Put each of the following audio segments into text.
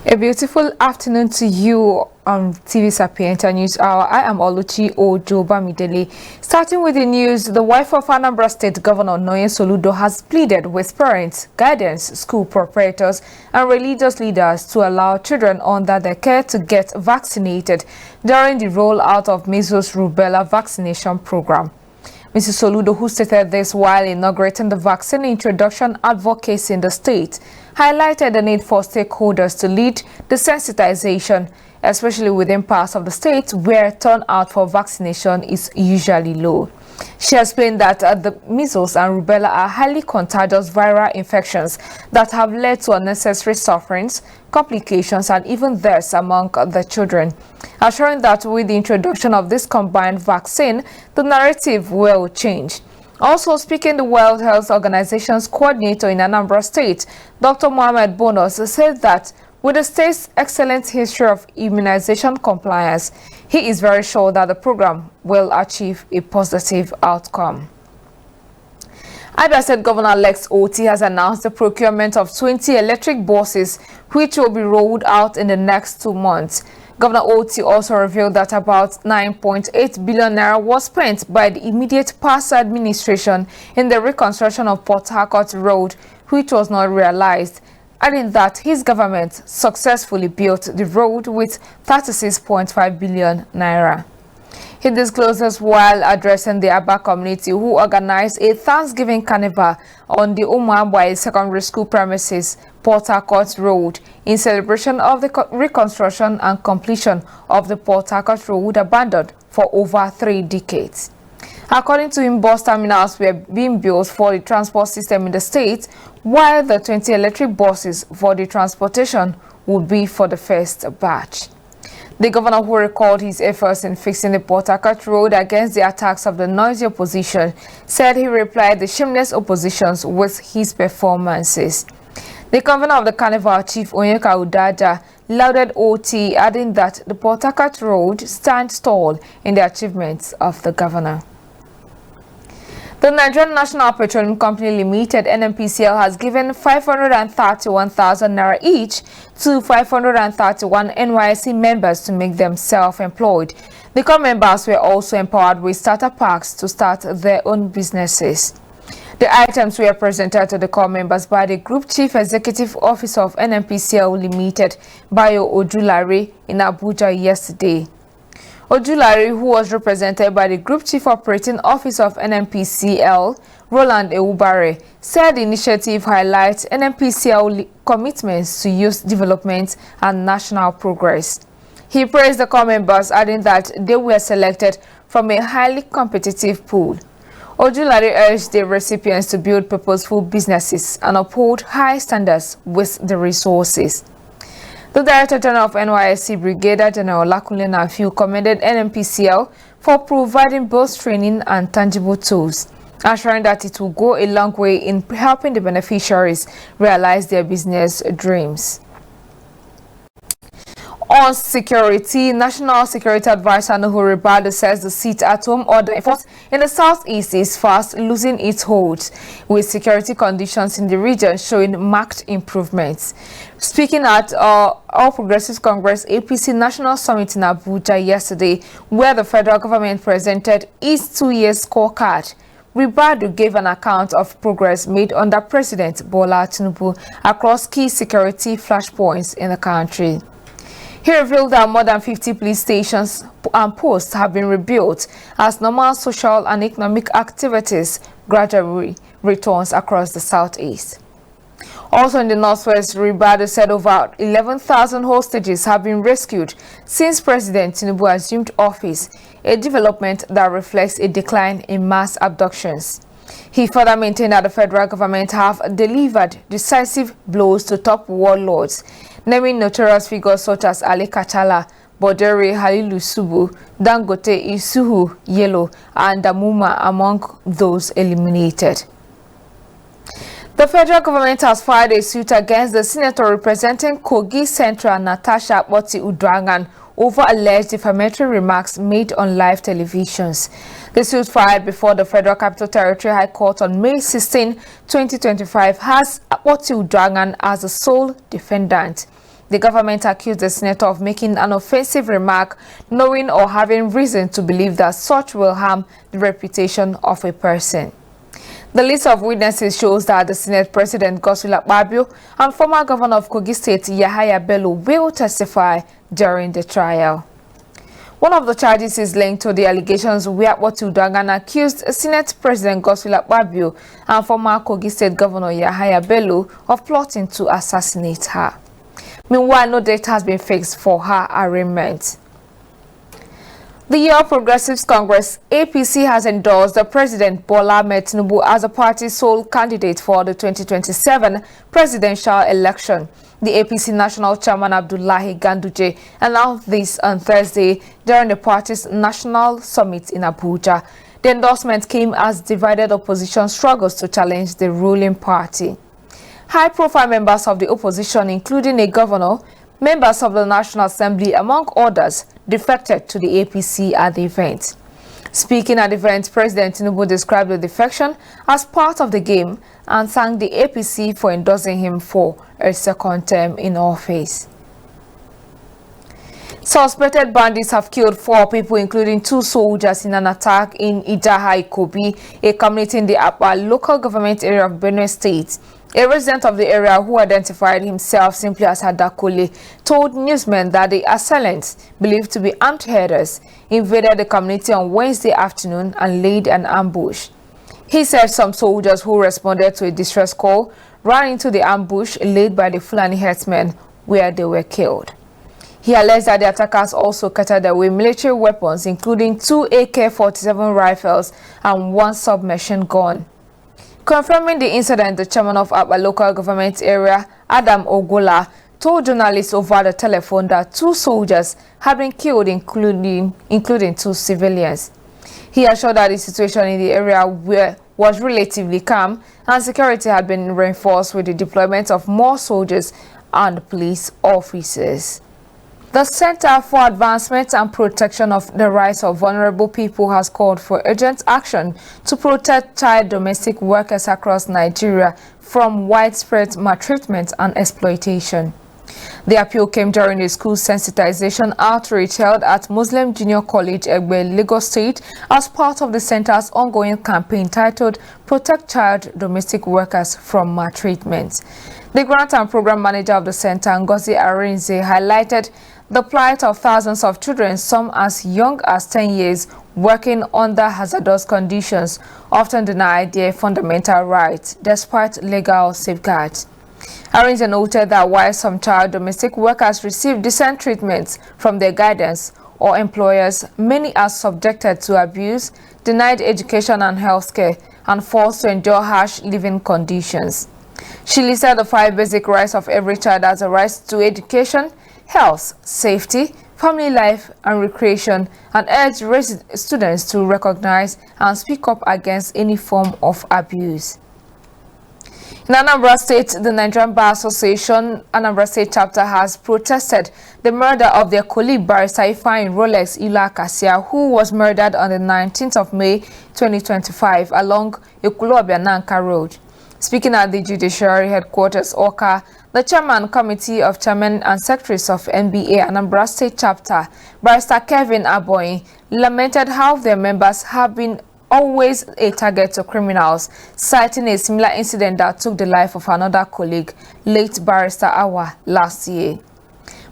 A beautiful afternoon to you on TV Sapienta News Hour. I am Oluchi Ojo Bamidele. Starting with the news, the wife of Anambra State Governor Noye Soludo has pleaded with parents, guardians, school proprietors, and religious leaders to allow children under their care to get vaccinated during the rollout of measles rubella vaccination program. Mrs. Soludo, who stated this while inaugurating the vaccine introduction advocacy in the state, highlighted the need for stakeholders to lead the sensitization, especially within parts of the state where turnout for vaccination is usually low. She explained that the measles and rubella are highly contagious viral infections that have led to unnecessary sufferings, complications, and even deaths among the children, assuring that with the introduction of this combined vaccine, the narrative will change. Also speaking, the World Health Organization's coordinator in Anambra State, Dr. Mohammed Bonus, said that with the state's excellent history of immunization compliance, he is very sure that the program will achieve a positive outcome. Abia State Governor Lex Oti has announced the procurement of 20 electric buses, which will be rolled out in the next 2 months. Governor Oti also revealed that about 9.8 billion naira was spent by the immediate past administration in the reconstruction of Port Harcourt Road, which was not realized, adding that his government successfully built the road with 36.5 billion naira. He discloses while addressing the Aba community who organized a Thanksgiving carnival on the Umuabwai Secondary School premises, Port Harcourt Road, in celebration of the reconstruction and completion of the Port Harcourt Road abandoned for over 3 decades. According to him, bus terminals were being built for the transport system in the state, while the 20 electric buses for the transportation would be for the first batch. The governor, who recalled his efforts in fixing the Port Harcourt Road against the attacks of the noisy opposition, said he replied the shameless oppositions with his performances. The governor of the Carnival, Chief Onyeka Udaja, lauded OT, adding that the Port Harcourt Road stands tall in the achievements of the governor. The Nigerian National Petroleum Company Limited (NNPCL) has given 531,000 naira each to 531 NYSC members to make them self-employed. The core members were also empowered with starter packs to start their own businesses. The items were presented to the core members by the Group Chief Executive Officer of NNPCL Limited, Bayo Ojulari, in Abuja yesterday. Ojulari, who was represented by the Group Chief Operating Officer of NNPCL, Roland Eubare, said the initiative highlights NNPCL commitments to youth development and national progress. He praised the core members, adding that they were selected from a highly competitive pool. Ojulari urged the recipients to build purposeful businesses and uphold high standards with the resources. The Director General of NYSC, Brigadier General Lakunle Nafiu, commended NNPCL for providing both training and tangible tools, assuring that it will go a long way in helping the beneficiaries realize their business dreams. On security, National Security Advisor Nuhu Ribadu says the sit-at-home order enforced in the southeast is fast losing its hold, with security conditions in the region showing marked improvements. Speaking at All Progressives Congress APC National Summit in Abuja yesterday, where the federal government presented its 2-year scorecard, Ribadu gave an account of progress made under President Bola Tinubu across key security flashpoints in the country. He revealed that more than 50 police stations and posts have been rebuilt as normal social and economic activities gradually returns across the southeast. Also in the northwest, Ribadu said over 11,000 hostages have been rescued since President Tinubu assumed office, a development that reflects a decline in mass abductions. He further maintained that the federal government have delivered decisive blows to top warlords, naming notorious figures such as Ali Kachala, Bodere Halilu Subu, Dangote Isuhu Yellow, and Damuma among those eliminated. The federal government has filed a suit against the senator representing Kogi Central, Natasha Boti Udwangan, over alleged defamatory remarks made on live televisions. The suit filed before the Federal Capital Territory High Court on May 16, 2025 has Boti Udwangan as the sole defendant. The government accused the senator of making an offensive remark, knowing or having reason to believe that such will harm the reputation of a person. The list of witnesses shows that the Senate President Godswill Akpabio and former Governor of Kogi State Yahaya Bello will testify during the trial. One of the charges is linked to the allegations where Udangan accused Senate President Godswill Akpabio and former Kogi State Governor Yahaya Bello of plotting to assassinate her. Meanwhile, no date has been fixed for her arraignment. The All Progressives Congress (APC) has endorsed the President Bola Ahmed Tinubu as the party's sole candidate for the 2027 presidential election. The APC National Chairman Abdullahi Ganduje announced this on Thursday during the party's national summit in Abuja. The endorsement came as divided opposition struggles to challenge the ruling party. High-profile members of the opposition, including a governor, members of the National Assembly, among others, defected to the APC at the event. Speaking at the event, President Tinubu described the defection as part of the game and thanked the APC for endorsing him for a second term in office. Suspected bandits have killed 4 people, including 2 soldiers, in an attack in Idaha Ikobi, a community in the Apa local government area of Benue State. A resident of the area who identified himself simply as Hadakole told newsmen that the assailants, believed to be armed herders, invaded the community on Wednesday afternoon and laid an ambush. He said some soldiers who responded to a distress call ran into the ambush laid by the Fulani herdsmen, where they were killed. He alleged that the attackers also carted away military weapons, including 2 AK-47 rifles and 1 submachine gun. Confirming the incident, the chairman of Abba local government area, Adam Ogola, told journalists over the telephone that 2 soldiers had been killed, including 2 civilians. He assured that the situation in the area was relatively calm and security had been reinforced with the deployment of more soldiers and police officers. The Center for Advancement and Protection of the Rights of Vulnerable People has called for urgent action to protect child domestic workers across Nigeria from widespread maltreatment and exploitation. The appeal came during a school sensitization outreach held at Muslim Junior College, Egbe, Lagos State, as part of the center's ongoing campaign titled Protect Child Domestic Workers from Maltreatment. The grant and program manager of the center, Ngozi Arinze, highlighted the plight of thousands of children, some as young as 10 years, working under hazardous conditions, often denied their fundamental rights despite legal safeguards. Arinze noted that while some child domestic workers receive decent treatments from their guidance or employers, many are subjected to abuse, denied education and health care, and forced to endure harsh living conditions. She listed the 5 basic rights of every child as the rights to education, health, safety, family life, and recreation, and urged students to recognize and speak up against any form of abuse. In Anambra State, the Nigerian Bar Association Anambra State chapter has protested the murder of their colleague Barrister Ifeanyi Rolex Ilu-Akasia, who was murdered on the 19th of May 2025 along Ekulo-Obiananka Road. Speaking at the Judiciary Headquarters, Oka, the Chairman Committee of Chairmen and Secretaries of NBA Anambra State Chapter, Barrister Kevin Aboyi, lamented how their members have been always a target to criminals, citing a similar incident that took the life of another colleague, late Barrister Awa, last year.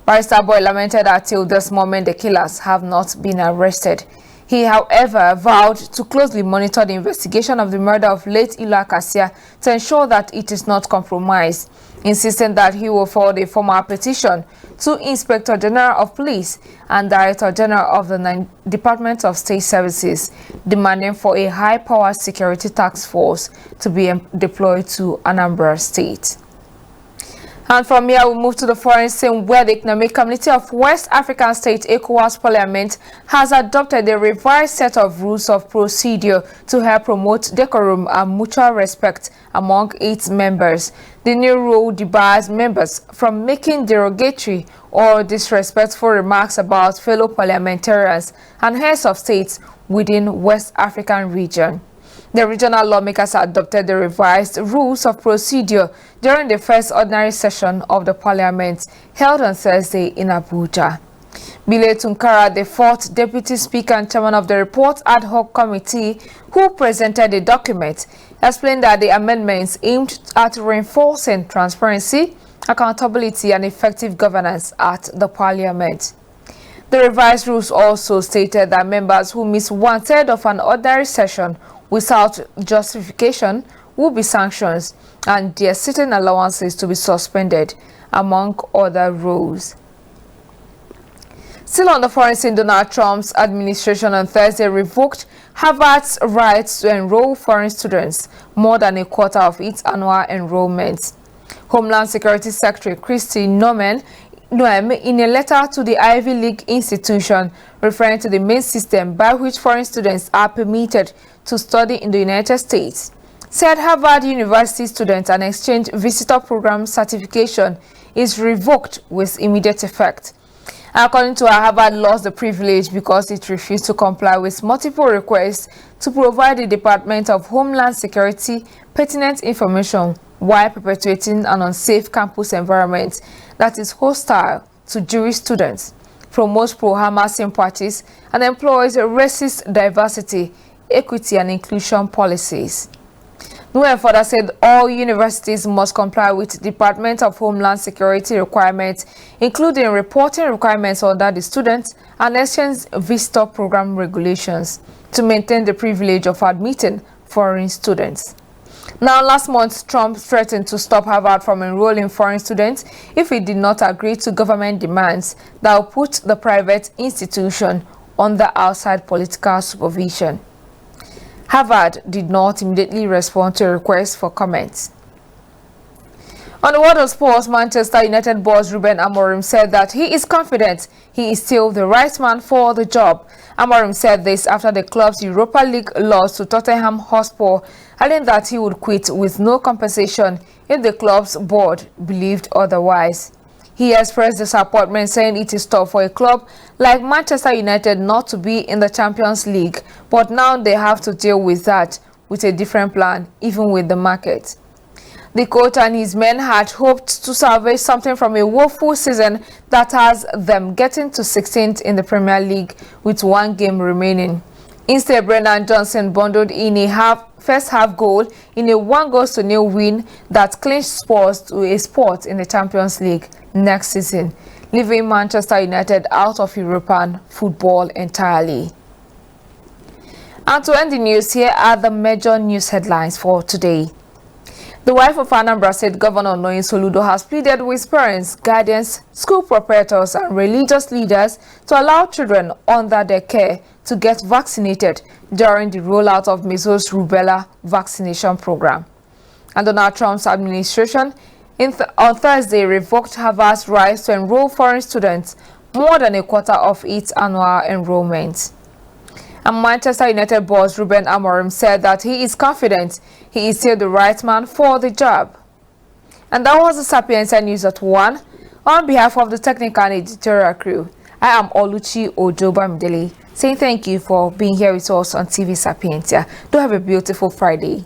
Barrister Aboyi lamented that till this moment the killers have not been arrested. He, however, vowed to closely monitor the investigation of the murder of late Ilu-Akasia to ensure that it is not compromised, insisting that he will forward a formal petition to Inspector General of Police and Director General of the Department of State Services, demanding for a high-powered security task force to be deployed to Anambra State. And from here, we move to the foreign scene, where the Economic Community of West African States, ECOWAS Parliament, has adopted a revised set of rules of procedure to help promote decorum and mutual respect among its members. The new rule debars members from making derogatory or disrespectful remarks about fellow parliamentarians and heads of states within West African region. The regional lawmakers adopted the revised rules of procedure during the first ordinary session of the parliament held on Thursday in Abuja. Bile Tunkara, the fourth deputy speaker and chairman of the report ad hoc committee who presented the document, explained that the amendments aimed at reinforcing transparency, accountability and effective governance at the parliament. The revised rules also stated that members who miss one-third of an ordinary session without justification will be sanctioned and their sitting allowances to be suspended, among other rules. Still on the foreign scene, Donald Trump's administration on Thursday revoked Harvard's rights to enroll foreign students, more than a quarter of its annual enrollment. Homeland Security Secretary Kristi Noem, in a letter to the Ivy League institution, referring to the main system by which foreign students are permitted to study in the United States, said Harvard University student and exchange visitor program certification is revoked with immediate effect. According to her, Harvard lost the privilege because it refused to comply with multiple requests to provide the Department of Homeland Security pertinent information while perpetuating an unsafe campus environment that is hostile to Jewish students, promotes pro-Hamas sympathies, and employs racist diversity, equity, and inclusion policies. Noem further said all universities must comply with Department of Homeland Security requirements, including reporting requirements under the student and exchange visitor program regulations, to maintain the privilege of admitting foreign students. Now, last month, Trump threatened to stop Harvard from enrolling foreign students if it did not agree to government demands that will put the private institution under outside political supervision. Harvard did not immediately respond to a request for comments. On the world of sports, Manchester United boss Ruben Amorim said that he is confident he is still the right man for the job. Amorim said this after the club's Europa League loss to Tottenham Hotspur, adding that he would quit with no compensation if the club's board believed otherwise. He expressed disappointment, saying it is tough for a club like Manchester United not to be in the Champions League, but now they have to deal with that with a different plan, even with the market. The coach and his men had hoped to salvage something from a woeful season that has them getting to 16th in the Premier League with one game remaining. Instead, Brendan Johnson bundled in a first half goal in a 1-0 win that clinched Spurs to a spot in the Champions League next season, leaving Manchester United out of European football entirely. And to end the news, here are the major news headlines for today. The wife of Anambra State Governor Noye Soludo has pleaded with parents, guardians, school proprietors and religious leaders to allow children under their care to get vaccinated during the rollout of measles rubella vaccination program. And Donald Trump's administration on Thursday revoked Harvard's rights to enroll foreign students, more than a quarter of its annual enrollment. And Manchester United boss Ruben Amorim said that he is confident he is still the right man for the job. And that was the Sapientia News at 1. On behalf of the technical and editorial crew, I am Oluchi Ojoba Midele, saying thank you for being here with us on TV Sapientia. Do have a beautiful Friday.